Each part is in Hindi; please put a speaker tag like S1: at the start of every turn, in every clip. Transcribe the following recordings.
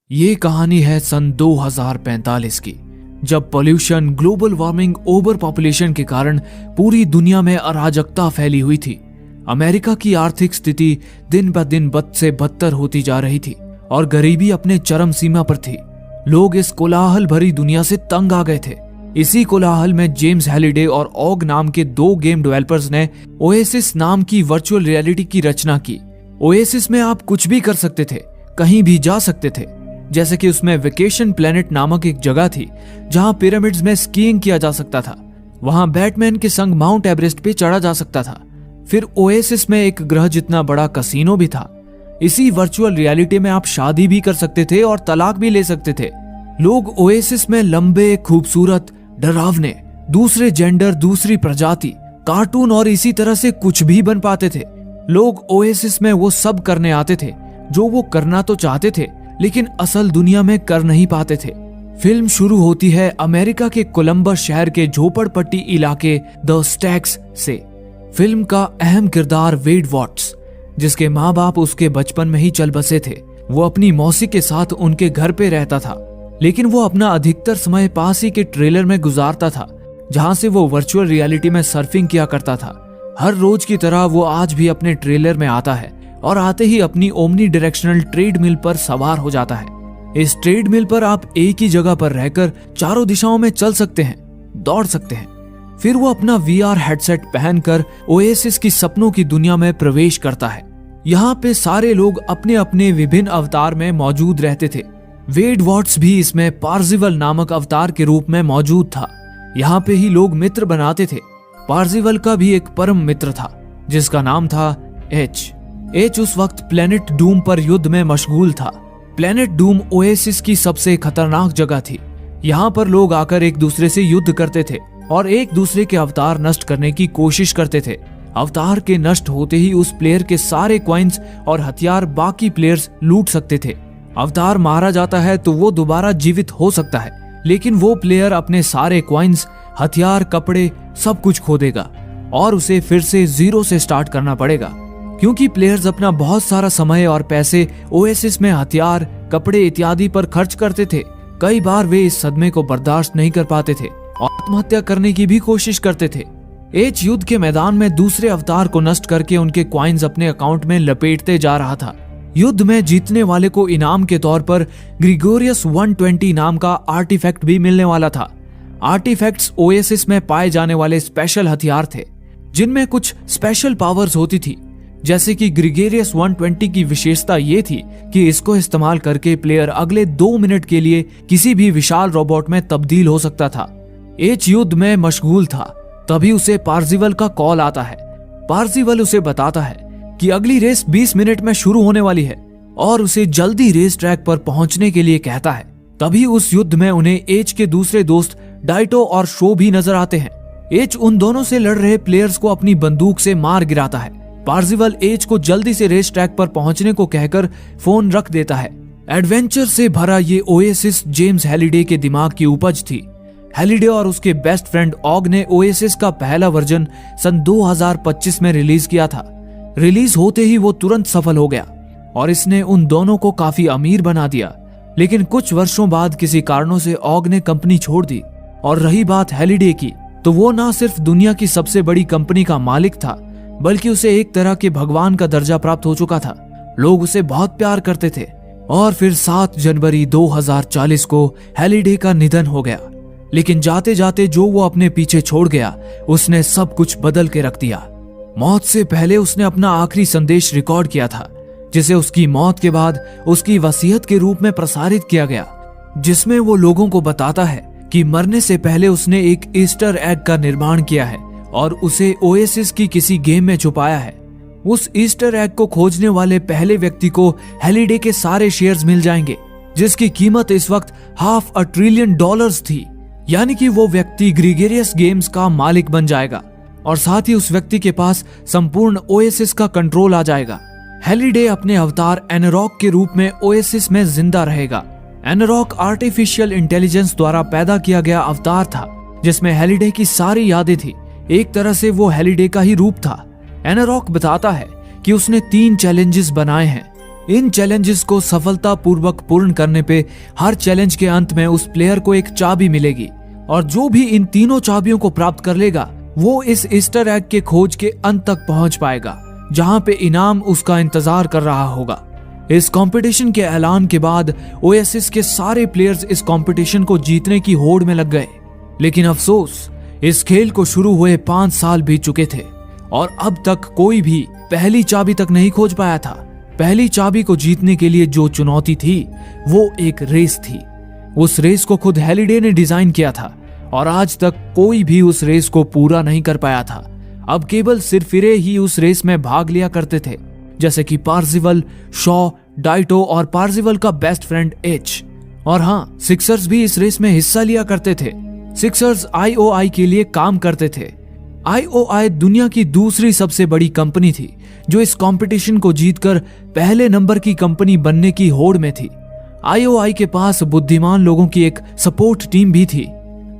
S1: ये कहानी है सन 2045 की, जब pollution, global warming, over population के कारण पूरी दुनिया में अराजकता फैली हुई थी। अमेरिका की आर्थिक स्थिति दिन ब दिन बद से बदतर होती जा रही थी और गरीबी अपने चरम सीमा पर थी। लोग इस कोलाहल भरी दुनिया से तंग आ गए थे। इसी कोलाहल में जेम्स हैलिडे और ऑग नाम के दो गेम डेवलपर्स ने ओएसिस नाम की वर्चुअल रियलिटी की रचना की। ओएसिस में आप कुछ भी कर सकते थे, कहीं भी जा सकते थे। जैसे कि उसमें वेकेशन प्लेनेट नामक एक जगह थी जहां पिरामिड्स में स्कीइंग किया जा सकता था। वहां बैटमैन के संग माउंट एवरेस्ट पे चढ़ा जा सकता था। फिर ओएसिस में एक ग्रह जितना बड़ा कसीनो भी था। इसी वर्चुअल रियलिटी में आप शादी भी कर सकते थे और तलाक भी ले सकते थे। लोग ओएसिस में लंबे, खूबसूरत, डरावने, दूसरे जेंडर, दूसरी प्रजाति, कार्टून और इसी तरह से कुछ भी बन पाते थे। लोग ओएसिस में वो सब करने आते थे जो वो करना तो चाहते थे लेकिन असल दुनिया में कर नहीं पाते थे। फिल्म शुरू होती है अमेरिका के कोलंबस शहर के झोपड़पट्टी इलाके द स्टैक्स से। फिल्म का अहम किरदार वेड वॉट्स, जिसके माँ बाप उसके बचपन में ही चल बसे थे। वो अपनी मौसी के साथ उनके घर पे रहता था, लेकिन वो अपना अधिकतर समय पास ही के ट्रेलर में गुजारता था जहां से वो वर्चुअल रियलिटी में सर्फिंग किया करता था। हर रोज की तरह वो आज भी अपने ट्रेलर में आता है और आते ही अपनी ओमनी डायरेक्शनल ट्रेडमिल पर सवार हो जाता है। इस ट्रेडमिल पर आप एक ही जगह पर रहकर चारों दिशाओं में चल सकते हैं, दौड़ सकते हैं। फिर वो अपना वीआर हेडसेट पहनकर ओएसिस की सपनों की दुनिया में प्रवेश करता है। यहाँ पे सारे लोग अपने अपने विभिन्न अवतार में मौजूद रहते थे। वेड वॉट्स भी इसमें पार्जिवल नामक अवतार के रूप में मौजूद था। यहाँ पे ही लोग मित्र बनाते थे। पार्जिवल का भी एक परम मित्र था जिसका नाम था एच उस वक्त प्लेनेट डूम पर युद्ध में मशगूल था। प्लेनेट डूम ओएसिस की सबसे खतरनाक जगह थी। यहाँ पर लोग आकर एक दूसरे से युद्ध करते थे और एक दूसरे के अवतार नष्ट करने की कोशिश करते थे। अवतार के नष्ट होते ही उस प्लेयर के सारे कॉइन्स और हथियार बाकी प्लेयर्स लूट सकते थे। अवतार मारा जाता है तो वो दोबारा जीवित हो सकता है, लेकिन वो प्लेयर अपने सारे कॉइन्स, हथियार, कपड़े सब कुछ खो देगा और उसे फिर से जीरो से स्टार्ट करना पड़ेगा। क्योंकि प्लेयर्स अपना बहुत सारा समय और पैसे ओएसिस में हथियार, कपड़े इत्यादि पर खर्च करते थे। कई बार वे इस सदमे को बर्दाश्त नहीं कर पाते थे और आत्महत्या करने की भी कोशिश करते थे। एच युद्ध के मैदान में दूसरे अवतार को नष्ट करके उनके कॉइन्स अपने अकाउंट में लपेटते जा रहा था। युद्ध में जीतने वाले को इनाम के तौर पर ग्रिगोरियस 120 नाम का आर्टिफैक्ट भी मिलने वाला था। आर्टिफैक्ट्स ओएसिस में पाए जाने वाले स्पेशल हथियार थे जिनमें कुछ स्पेशल पावर्स होती थी। जैसे कि ग्रिगोरियस 120 की विशेषता ये थी कि इसको इस्तेमाल करके प्लेयर अगले 2 मिनट के लिए किसी भी विशाल रोबोट में तब्दील हो सकता था। एच युद्ध में मशगूल था, तभी उसे पार्जिवल का कॉल आता है। पार्जिवल उसे बताता है कि अगली रेस 20 मिनट में शुरू होने वाली है और उसे जल्दी रेस ट्रैक पर पहुंचने के लिए कहता है। तभी उस युद्ध में उन्हें एच के दूसरे दोस्त डाइटो और शो भी नजर आते हैं। एच उन दोनों से लड़ रहे प्लेयर्स को अपनी बंदूक से मार गिराता है। पार्जिवल एच को जल्दी से रेस ट्रैक पर पहुंचने को कहकर फोन रख देता है। एडवेंचर से भरा ये ओएसिस जेम्स हैलिडे के दिमाग की उपज थी। हैलिडे और उसके बेस्ट फ्रेंड ऑग ने ओएसिस का पहला वर्जन सन 2025 में रिलीज किया था। रिलीज होते ही वो तुरंत सफल हो गया और इसने उन दोनों को काफी अमीर बना दिया। लेकिन कुछ वर्षों बाद किसी कारणों से ऑग ने कंपनी छोड़ दी। और रही बात हैलिडे की, तो वो ना सिर्फ दुनिया की सबसे बड़ी कंपनी का मालिक था, बल्कि उसे एक तरह के भगवान का दर्जा प्राप्त हो चुका था। लोग उसे बहुत प्यार करते थे। और फिर 7 जनवरी 2040 को हैलिडे का निधन हो गया। लेकिन जाते जाते जो वो अपने पीछे छोड़ गया, उसने सब कुछ बदल के रख दिया। मौत से पहले उसने अपना आखिरी संदेश रिकॉर्ड किया था, जिसे उसकी मौत के बाद उसकी वसीयत के रूप में प्रसारित किया गया, जिसमें वो लोगों को बताता है कि मरने से पहले उसने एक ईस्टर एग का निर्माण किया है और उसे ओएसिस की किसी गेम में छुपाया है। उस ईस्टर एग को खोजने वाले पहले व्यक्ति को हैलिडे के सारे शेयर्स मिल जाएंगे, जिसकी कीमत इस वक्त $500 बिलियन थी। यानी कि वो व्यक्ति ग्रिगोरियस गेम्स का मालिक बन जाएगा और साथ ही उस व्यक्ति के पास संपूर्ण ओएसिस का कंट्रोल आ जाएगा। हैलिडे अपने अवतार एनरॉक के रूप में ओएसिस में जिंदा रहेगा। एनरॉक आर्टिफिशियल इंटेलिजेंस द्वारा पैदा किया गया अवतार था, जिसमें हैलिडे की सारी यादें थी। एक तरह से वो हैलिडे का ही रूप था। एनरॉक बताता है कि उसने 3 चैलेंजेस बनाए हैं। इन चैलेंजेस को सफलतापूर्वक पूर्ण करने पे हर चैलेंज के अंत में उस प्लेयर को एक चाबी मिलेगी और जो भी इन तीनों चाबियों को प्राप्त कर लेगा वो इस ईस्टर एग के खोज के अंत तक पहुंच पाएगा, जहां पे इनाम उसका इंतजार कर रहा होगा। इस कंपटीशन के ऐलान के बाद ओएसिस के सारे प्लेयर्स इस कंपटीशन को जीतने की होड़ में लग गए, लेकिन अफसोस इस खेल को शुरू हुए 5 साल बीत चुके थे और अब तक कोई भी पहली चाबी तक नहीं खोज पाया था। पहली चाबी को जीतने के लिए जो चुनौती थी वो एक रेस थी। उस रेस को खुद हैलिडे ने डिजाइन किया था और आज तक कोई भी उस रेस को पूरा नहीं कर पाया था। अब केवल सिरफिरे ही उस रेस में भाग लिया करते थे, जैसे कि पार्सिवल, शॉ, डाइटो और पार्सिवल का बेस्ट फ्रेंड एच। और हाँ, सिक्सर्स भी इस रेस में हिस्सा लिया करते थे। सिक्सर्स आईओआई के लिए काम करते थे। आईओआई दुनिया की दूसरी सबसे बड़ी कंपनी थी जो इस कंपटीशन को जीतकर पहले नंबर की कंपनी बनने की होड़ में थी। आईओआई के पास बुद्धिमान लोगों की एक सपोर्ट टीम भी थी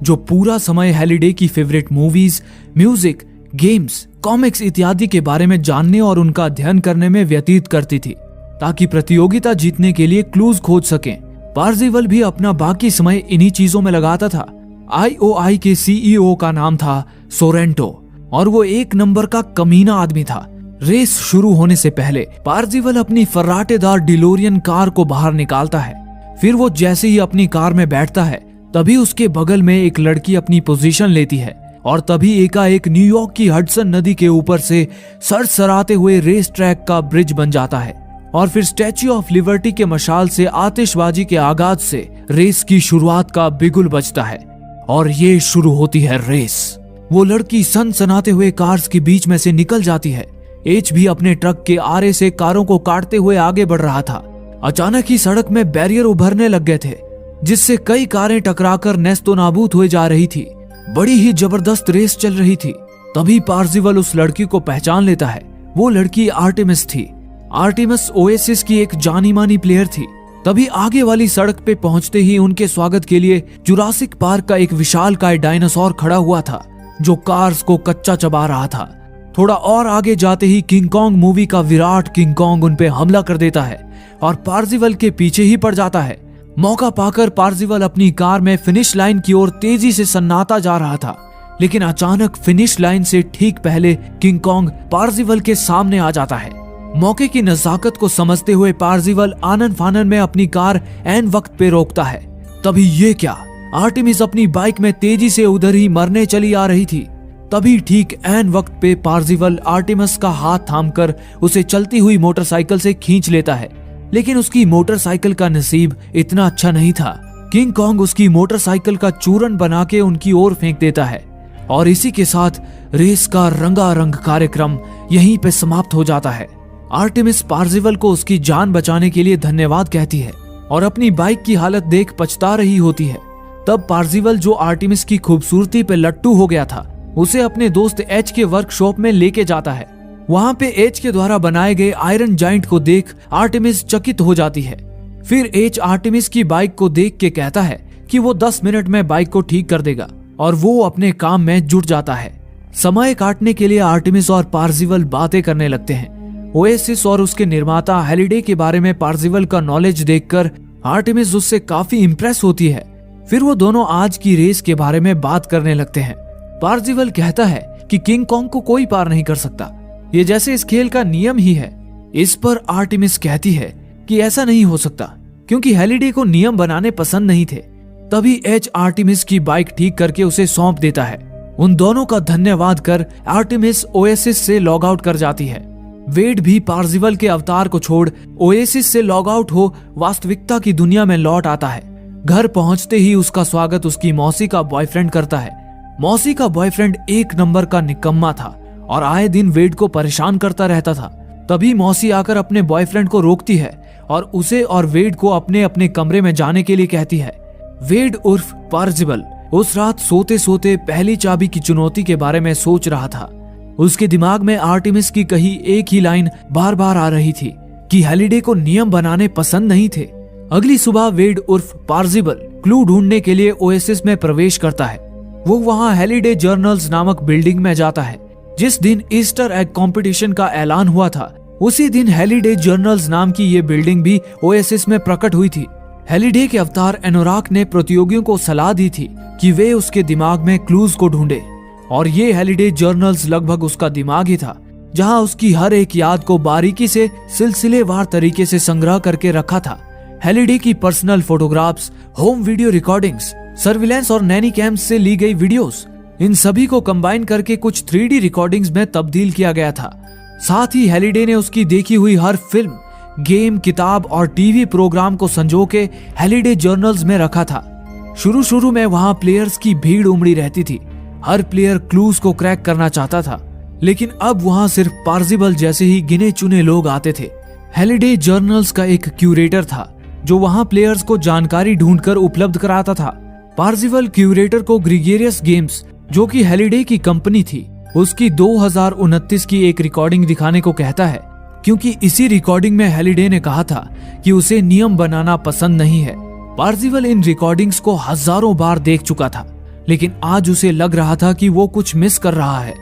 S1: जो पूरा समय हैलिडे की favourite movies, music, games, comics इत्यादि के बारे में जानने और उनका अध्ययन करने में व्यतीत करती थी ताकि प्रतियोगिता जीतने के लिए क्लूज खोज सकें। पार्सिवल भी अपना बाकी समय इन्हीं चीजों में लगाता था। आईओआई के सीईओ का नाम था सोरेंटो और वो एक नंबर का कमीना आदमी था। रेस शुरू होने से पहले पार्सिवल अपनी फर्राटेदार डिलोरियन कार को बाहर निकालता है। फिर वो जैसे ही अपनी कार में बैठता है तभी उसके बगल में एक लड़की अपनी पोजीशन लेती है और तभी एकाएक न्यूयॉर्क की हडसन नदी के ऊपर से सरसराते हुए रेस ट्रैक का ब्रिज बन जाता है और फिर स्टैच्यू ऑफ लिबर्टी के मशाल से आतिशबाजी के आगाज से रेस की शुरुआत का बिगुल बजता है और ये शुरू होती है रेस। वो लड़की सनसनाते हुए कार्स के बीच में से निकल जाती है। एच भी अपने ट्रक के आरे से कारों को काटते हुए आगे बढ़ रहा था। अचानक ही सड़क में बैरियर उभरने लग गए थे जिससे कई कारें टकराकर नेस्तो नाबूद हुए जा रही थी। बड़ी ही जबरदस्त रेस चल रही थी। तभी पार्सिवल उस लड़की को पहचान लेता है। वो लड़की आर्टेमिस थी। आर्टेमिस ओएसिस की एक जानी मानी प्लेयर थी। तभी आगे वाली सड़क पे पहुंचते ही उनके स्वागत के लिए जुरासिक पार्क का एक विशालकाय डायनासोर खड़ा हुआ था जो कार्स को कच्चा चबा रहा था। थोड़ा और आगे जाते ही किंग कॉन्ग मूवी का विराट किंग कॉन्ग उन पे हमला कर देता है और पार्सिवल के पीछे ही पड़ जाता है। मौका पाकर पार्सिवल अपनी कार में फिनिश लाइन की ओर तेजी से सन्नाटा जा रहा था, लेकिन अचानक फिनिश लाइन से ठीक पहले किंग कॉन्ग पार्सिवल के सामने आ जाता है। मौके की नजाकत को समझते हुए पार्सिवल आनन फानन में अपनी कार ऐन वक्त पे रोकता है। तभी ये क्या, आर्टेमिस अपनी बाइक में तेजी से उधर ही मरने चली आ रही थी। तभी ठीक ऐन वक्त पे पार्सिवल आर्टेमिस का हाथ थामकर उसे चलती हुई मोटरसाइकिल से खींच लेता है, लेकिन उसकी मोटरसाइकिल का नसीब इतना अच्छा नहीं था। किंग कॉन्ग उसकी मोटरसाइकिल का चूरन बना के उनकी ओर फेंक देता है और इसी के साथ रेस का रंगारंग कार्यक्रम यहीं पे समाप्त हो जाता है। आर्टेमिस पार्सिवल को उसकी जान बचाने के लिए धन्यवाद कहती है और अपनी बाइक की हालत देख पछता रही होती है। तब पार्सिवल, जो आर्टेमिस की खूबसूरती पे लट्टू हो गया था, उसे अपने दोस्त एच के वर्कशॉप में लेके जाता है। वहां पे एच के द्वारा बनाए गए आयरन जाइंट को देख आर्टेमिस चकित हो जाती है। फिर एच आर्टेमिस की बाइक को देख के कहता है कि वो 10 मिनट में बाइक को ठीक कर देगा और वो अपने काम में जुट जाता है। समय काटने के लिए आर्टेमिस और पार्सिवल बातें करने लगते हैं। ओएसिस और उसके निर्माता हैलिडे के बारे में पार्सिवल का नॉलेज देखकर आर्टेमिस उससे काफी इंप्रेस होती है। फिर वो दोनों आज की रेस के बारे में बात करने लगते हैं। पार्सिवल कहता है कि किंग कॉन्ग को कोई पार नहीं कर सकता, ये जैसे इस खेल का नियम ही है। इस पर आर्टेमिस कहती है कि ऐसा नहीं हो सकता क्योंकि हैलिडे को नियम बनाने पसंद नहीं थे। तभी एच आर्टेमिस की बाइक ठीक करके उसे सौंप देता है। उन दोनों का धन्यवाद कर आर्टेमिस ओएसिस से लॉग आउट कर जाती है। वेड भी पार्सिवल के अवतार को छोड़ ओएसिस से लॉग आउट हो वास्तविकता की दुनिया में लौट आता है। घर पहुंचते ही उसका स्वागत उसकी मौसी का बॉयफ्रेंड करता है। मौसी का बॉयफ्रेंड एक नंबर का निकम्मा था और आए दिन वेड को परेशान करता रहता था। तभी मौसी आकर अपने बॉयफ्रेंड को रोकती है और उसे और वेड को अपने अपने कमरे में जाने के लिए कहती है। वेड उर्फ पार्सिवल उस रात सोते सोते पहली चाबी की चुनौती के बारे में सोच रहा था। उसके दिमाग में आर्टेमिस की कही एक ही लाइन बार बार आ रही थी कि हैलिडे को नियम बनाने पसंद नहीं थे। अगली सुबह वेड उर्फ पार्सिवल क्लू ढूंढने के लिए ओएसिस में प्रवेश करता है। वो वहां हैलिडे जर्नल्स नामक बिल्डिंग में जाता है। जिस दिन ईस्टर एग कंपटीशन का ऐलान हुआ था उसी दिन हेलिडे जर्नल्स नाम की ये बिल्डिंग भी ओएसिस में प्रकट हुई थी। हेलिडे के अवतार एनोराक ने प्रतियोगियों को सलाह दी थी कि वे उसके दिमाग में क्लूज को ढूंढे, और ये हेलिडे जर्नल्स लगभग उसका दिमाग ही था, जहां उसकी हर एक याद को बारीकी से सिलसिलेवार तरीके से संग्रह करके रखा था। हेलिडे की personal photographs, home video recordings, surveillance और नैनी कैम्स से ली गई वीडियोस, इन सभी को कंबाइन करके कुछ 3D रिकॉर्डिंग्स में तब्दील किया गया था। साथ ही हेलिडे ने उसकी देखी हुई हर फिल्म, गेम, किताब और टीवी प्रोग्राम को संजो के हेलिडे जर्नल्स में रखा था। शुरू में वहां प्लेयर्स की भीड़ उमड़ी रहती थी। हर प्लेयर क्लूज को क्रैक करना चाहता था, लेकिन अब वहां सिर्फ पार्जिबल जैसे ही गिने चुने लोग आते थे। हेलिडे जर्नल्स का एक क्यूरेटर था जो वहां प्लेयर्स को जानकारी ढूंढकर उपलब्ध कराता था। पार्जिबल क्यूरेटर को ग्रिगेरियस गेम्स, जो कि हेलिडे की कंपनी थी, उसकी 2029 की एक रिकॉर्डिंग दिखाने को कहता है, क्योंकि इसी रिकॉर्डिंग में हेलिडे ने कहा था कि उसे नियम बनाना पसंद नहीं है। पार्जिबल इन रिकॉर्डिंग्स को हजारों बार देख चुका था, लेकिन आज उसे लग रहा था कि वो कुछ मिस कर रहा है।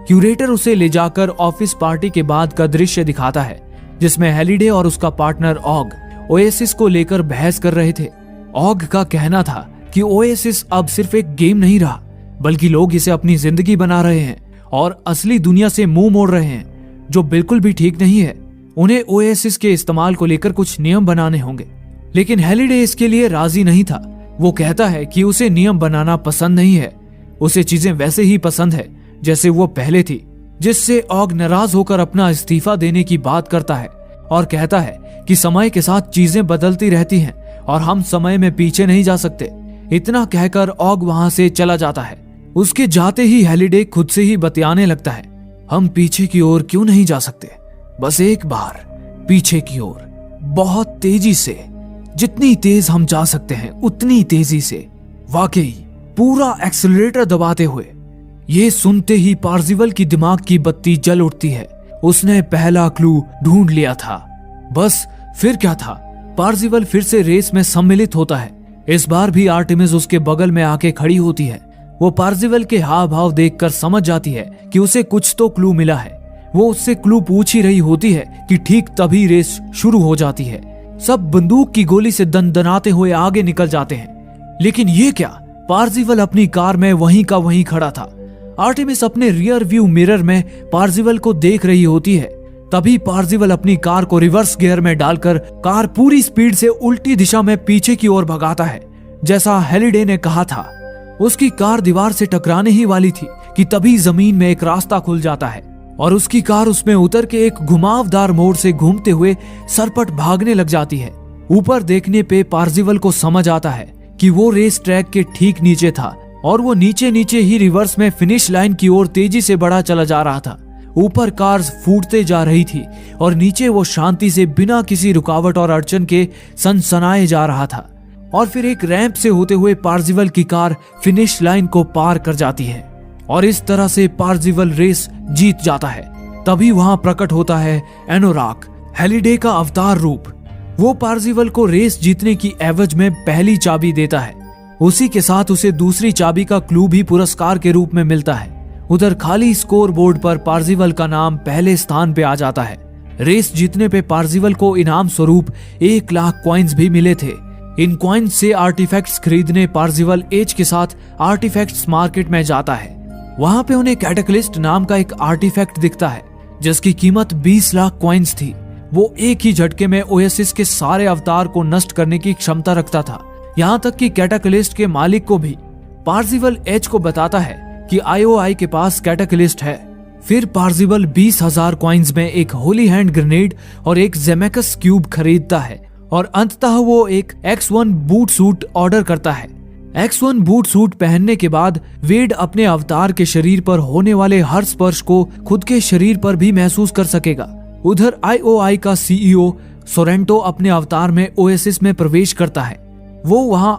S1: क्यूरेटर उसे ले जाकर ऑफिस पार्टी के बाद का दृश्य दिखाता है, जिसमें हेलिडे और उसका पार्टनर ऑग ओएसिस को लेकर बहस कर रहे थे। ऑग का कहना था कि ओएसिस अब सिर्फ एक गेम नहीं रहा, बल्कि लोग इसे अपनी जिंदगी बना रहे हैं और असली दुनिया से मुंह मोड़ रहे हैं, जो बिल्कुल भी ठीक नहीं है। उन्हें ओएसिस के इस्तेमाल को लेकर कुछ नियम बनाने होंगे, लेकिन हेलिडे इसके लिए राजी नहीं था। वो कहता है कि उसे नियम बनाना पसंद नहीं है, उसे चीजें वैसे ही पसंद है जैसे वो पहले थी, जिससे ऑग नाराज होकर अपना इस्तीफा देने की बात करता है और कहता है कि समय के साथ चीजें बदलती रहती हैं और हम समय में पीछे नहीं जा सकते। इतना कहकर ऑग वहां से चला जाता है। उसके जाते ही हेलिडे खुद से ही बतियाने लगता है, हम पीछे की ओर क्यों नहीं जा सकते, बस एक बार पीछे की ओर, बहुत तेजी से, जितनी तेज हम जा सकते हैं उतनी तेजी से, वाकई पूरा एक्सेलरेटर दबाते हुए। ये सुनते ही पार्जिबल की दिमाग की बत्ती जल उठती है। उसने पहला क्लू ढूंढ लिया था। बस फिर क्या था, पार्जिबल फिर से रेस में सम्मिलित होता है। इस बार भी आर्टेमिस उसके बगल में आके खड़ी होती है। वो पार्जिबल के हाव भाव देखकर समझ जाती है कि उसे कुछ तो क्लू मिला है। वो उससे क्लू पूछ ही रही होती है कि ठीक तभी रेस शुरू हो जाती है। सब बंदूक की गोली से दनदनाते हुए आगे निकल जाते हैं, लेकिन ये क्या, पार्जिबल अपनी कार में वहीं का वहीं खड़ा था। आर्टेमिस अपने रियर व्यू मिरर में पार्जिबल को देख रही होती है। तभी पार्जिबल अपनी कार को रिवर्स गियर में डालकर कार पूरी स्पीड से उल्टी दिशा में पीछे की ओर भगाता है, जैसा हेलिडे ने कहा था। उसकी कार दीवार से टकराने ही वाली थी कि तभी जमीन में एक रास्ता खुल जाता है और उसकी कार उसमें उतर के एक घुमावदार मोड़ से घूमते हुए सरपट भागने लग जाती है। ऊपर देखने पे पार्जिबल को समझ आता है कि वो रेस ट्रैक के ठीक नीचे था और वो नीचे नीचे ही रिवर्स में फिनिश लाइन की ओर तेजी से बढ़ा चला जा रहा था। ऊपर कार्स फूटते जा रही थी और नीचे वो शांति से बिना किसी रुकावट और अड़चन के सनसनाए जा रहा था। और फिर एक रैंप से होते हुए पार्जिबल की कार फिनिश लाइन को पार कर जाती है और इस तरह से पार्जिबल रेस जीत जाता है। तभी वहां प्रकट होता है एनोराक, हेलिडे का अवतार रूप। वो पार्जिबल को रेस जीतने की एवज में पहली चाबी देता है। उसी के साथ उसे दूसरी चाबी का क्लू भी पुरस्कार के रूप में मिलता है। उधर खाली स्कोर बोर्ड पर पार्जिबल का नाम पहले स्थान पे आ जाता है। रेस जीतने पे पार्जिबल को इनाम स्वरूप 1 लाख कॉइन्स भी मिले थे। इन कॉइन्स से आर्टिफैक्ट्स खरीदने पार्जिबल एज के साथ आर्टिफैक्ट्स मार्केट में जाता है। वहां पे उन्हें कैटाक्लिस्ट नाम का एक आर्टिफैक्ट दिखता है जिसकी कीमत 20 लाख कॉइन्स थी। वो एक ही झटके में ओएसिस के सारे अवतार को नष्ट करने की क्षमता रखता था, यहाँ तक कि कैटाक्लिस्ट के मालिक को भी। पार्जिबल एच को बताता है कि आईओआई के पास कैटाक्लिस्ट है। फिर पार्जिबल 20,000 कॉइन्स में एक होली हैंड ग्रेनेड और एक जेमेकस क्यूब खरीदता है और अंततः वो एक X1 बूट सूट ऑर्डर करता है। X1 बूट सूट पहनने के बाद वेड अपने अवतार के शरीर पर होने वाले हर स्पर्श को खुद के शरीर पर भी महसूस कर सकेगा। उधर आईओआई का सीईओ सोरेंटो अपने अवतार में ओएसिस में प्रवेश करता है। वो वहां